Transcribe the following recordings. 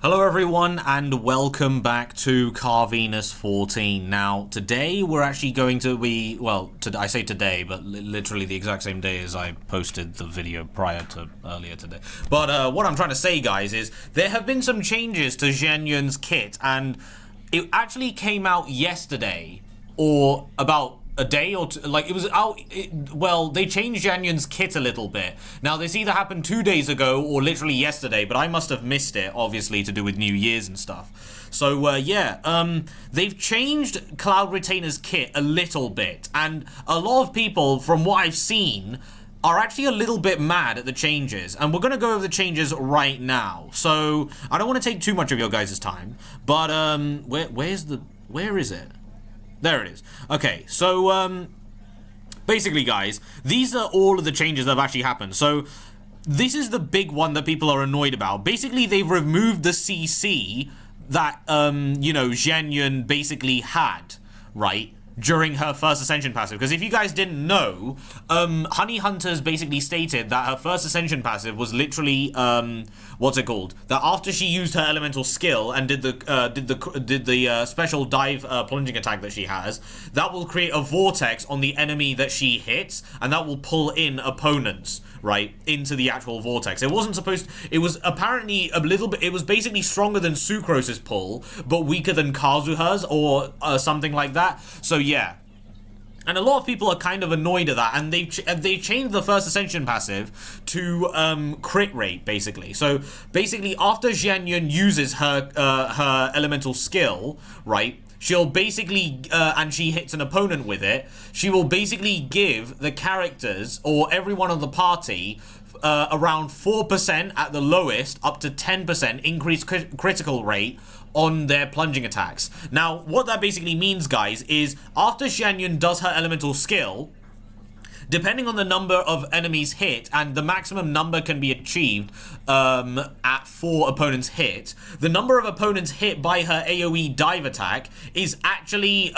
Hello everyone and welcome back to Car Venus 14. Now today we're actually going to be, well, I say today, but literally the exact same day as I posted the video prior to earlier today. But what I'm trying to say, guys, is there have been some changes to Xianyun's kit, and it actually came out yesterday, or about a day or two, like it was out, well, they changed Xianyun's kit a little bit. Now, this either happened 2 days ago or literally yesterday, but I must have missed it, obviously, to do with New Year's and stuff. So, they've changed Cloud Retainer's kit a little bit, and a lot of people, from what I've seen, are actually a little bit mad at the changes, and we're going to go over the changes right now. So, I don't want to take too much of your guys' time, but, where is it? There it is. Okay, so, basically, guys, these are all of the changes that have actually happened. So, this is the big one that people are annoyed about. Basically, they've removed the CC that, Xianyun basically had, right, during her first Ascension passive. Because if you guys didn't know, Honey Hunters basically stated that her first Ascension passive was literally, that after she used her elemental skill and did the special dive plunging attack that she has, that will create a vortex on the enemy that she hits, and that will pull in opponents, right, into the actual vortex. It wasn't supposed, it was apparently a little bit, it was basically stronger than Sucrose's pull, but weaker than Kazuha's, or something like that. So yeah. And a lot of people are kind of annoyed at that, and they changed the first Ascension passive to crit rate, basically. So basically, after Xianyun uses her elemental skill, right, she'll basically, and she hits an opponent with it, she will basically give the characters, or everyone on the party, around 4% at the lowest, up to 10% increased critical rate on their plunging attacks. Now, what that basically means, guys, is after Xianyun does her elemental skill, depending on the number of enemies hit, and the maximum number can be achieved at 4 opponents hit, the number of opponents hit by her AoE dive attack is actually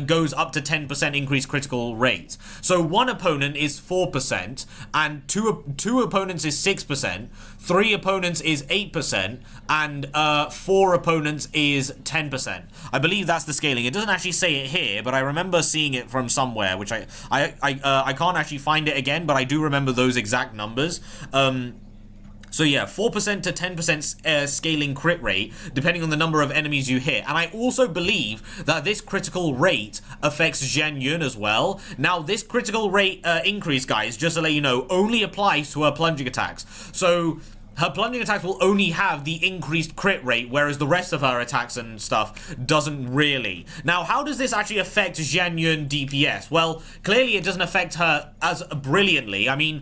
goes up to 10% increased critical rate. So 1 opponent is 4%, and two opponents is 6%, 3 opponents is 8%, and 4 opponents is 10%. I believe that's the scaling. It doesn't actually say it here, but I remember seeing it from somewhere, which I can't actually find it again, but I do remember those exact numbers. So yeah, 4% to 10% scaling crit rate, depending on the number of enemies you hit. And I also believe that this critical rate affects Xianyun as well. Now, this critical rate increase, guys, just to let you know, only applies to her plunging attacks. So her plunging attacks will only have the increased crit rate, whereas the rest of her attacks and stuff doesn't really. Now, how does this actually affect Xianyun DPS? Well, clearly it doesn't affect her as brilliantly. I mean,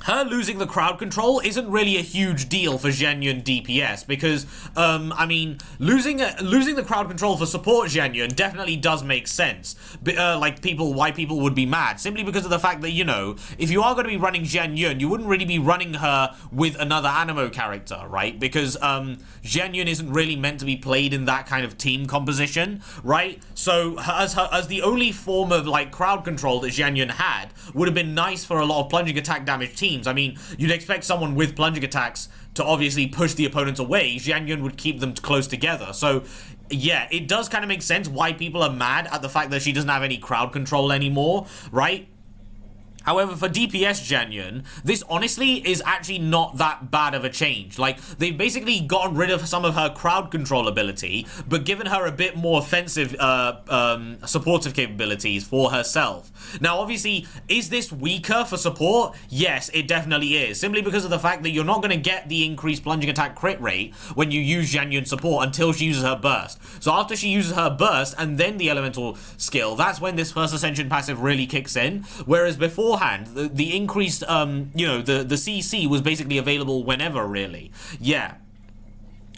her losing the crowd control isn't really a huge deal for Xianyun DPS, because, I mean, losing the crowd control for support Xianyun definitely does make sense. Why people would be mad, simply because of the fact that, you know, if you are going to be running Xianyun, you wouldn't really be running her with another Anemo character, right? Because, Xianyun isn't really meant to be played in that kind of team composition, right? So, as the only form of, like, crowd control that Xianyun had, would have been nice for a lot of plunging attack damage teams. I mean, you'd expect someone with plunging attacks to obviously push the opponents away. Xianyun would keep them close together. So, yeah, it does kind of make sense why people are mad at the fact that she doesn't have any crowd control anymore, right? However, for DPS Xianyun, this honestly is actually not that bad of a change. Like, they've basically gotten rid of some of her crowd control ability, but given her a bit more offensive, supportive capabilities for herself. Now, obviously, is this weaker for support? Yes, it definitely is. Simply because of the fact that you're not going to get the increased plunging attack crit rate when you use Xianyun support until she uses her burst. So after she uses her burst and then the elemental skill, that's when this first Ascension passive really kicks in. Whereas before, the increased, the CC was basically available whenever, really. Yeah.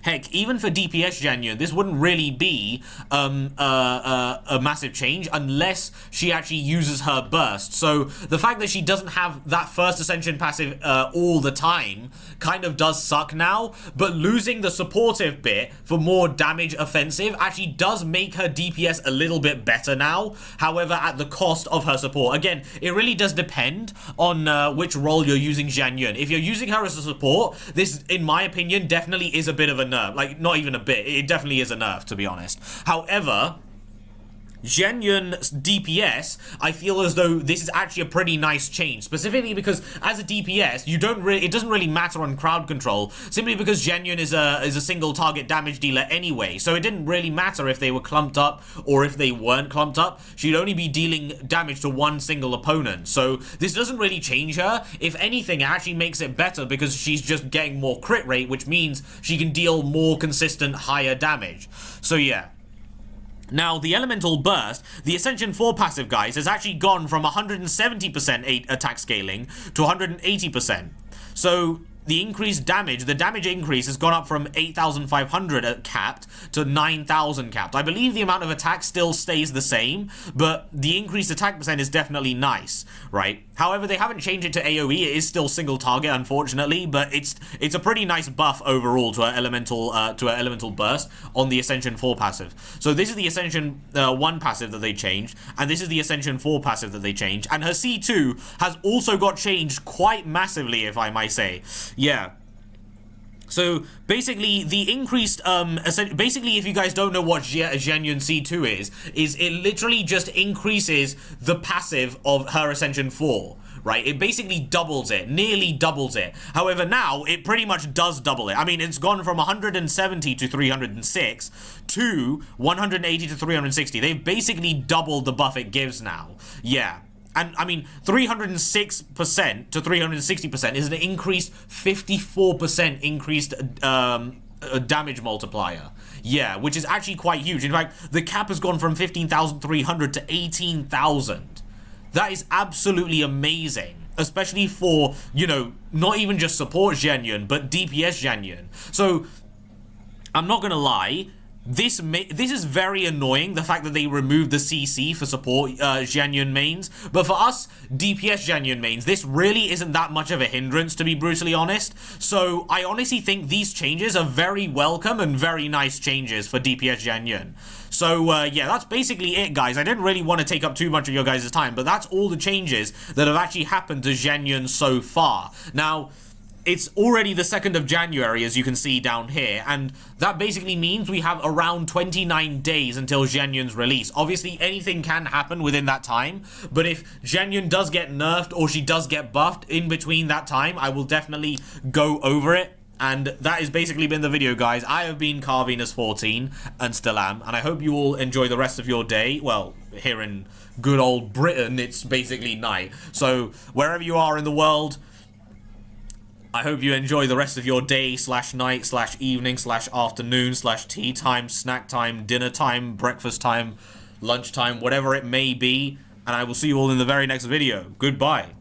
Heck, even for DPS Xianyun, this wouldn't really be a massive change unless she actually uses her burst. So the fact that she doesn't have that first Ascension passive all the time kind of does suck now, but losing the supportive bit for more damage offensive actually does make her DPS a little bit better now, however at the cost of her support. Again, it really does depend on which role you're using Xianyun. If you're using her as a support, this, in my opinion, definitely is a bit of a nerf. Like, not even a bit, it definitely is a nerf, to be honest. However, Xianyun's DPS, I feel as though this is actually a pretty nice change, specifically because as a DPS, it doesn't really matter on crowd control, simply because Xianyun is a single target damage dealer anyway, so it didn't really matter if they were clumped up or if they weren't clumped up. She'd only be dealing damage to one single opponent, so this doesn't really change her. If anything, it actually makes it better because she's just getting more crit rate, which means she can deal more consistent, higher damage. So yeah. Now, the Elemental Burst, the Ascension 4 passive, guys, has actually gone from 170% attack scaling to 180%. So, the increased damage, the damage increase has gone up from 8,500 capped to 9,000 capped. I believe the amount of attack still stays the same, but the increased attack percent is definitely nice, right? However, they haven't changed it to AoE. It is still single target, unfortunately, but it's a pretty nice buff overall to our elemental burst on the Ascension 4 passive. So this is the Ascension 1 passive that they changed, and this is the Ascension 4 passive that they changed, and her C2 has also got changed quite massively, if I might say. Yeah. So basically, the increased basically, if you guys don't know what Xianyun C2 is it literally just increases the passive of her Ascension 4, right? It basically doubles it, nearly doubles it. However, now it pretty much does double it. I mean, it's gone from 170 to 306 to 180 to 360. They've basically doubled the buff it gives now. Yeah. And, I mean, 306% to 360% is an increased 54% increased damage multiplier. Yeah, which is actually quite huge. In fact, the cap has gone from 15,300 to 18,000. That is absolutely amazing. Especially for, you know, not even just support Xianyun, but DPS Xianyun. So, I'm not gonna lie, this is very annoying, the fact that they removed the CC for support Xianyun mains, but for us DPS Xianyun mains, this really isn't that much of a hindrance, to be brutally honest. So I honestly think these changes are very welcome and very nice changes for DPS Xianyun. So yeah, that's basically it, guys. I didn't really want to take up too much of your guys' time, but that's all the changes that have actually happened to Xianyun so far. Now, it's already the 2nd of January, as you can see down here, and that basically means we have around 29 days until Xianyun's release. Obviously, anything can happen within that time, but if Xianyun does get nerfed or she does get buffed in between that time, I will definitely go over it. And that has basically been the video, guys. I have been CarVenus14, and still am, and I hope you all enjoy the rest of your day. Well, here in good old Britain, it's basically night. So, wherever you are in the world, I hope you enjoy the rest of your day / night / evening / afternoon / tea time, snack time, dinner time, breakfast time, lunch time, whatever it may be. And I will see you all in the very next video. Goodbye.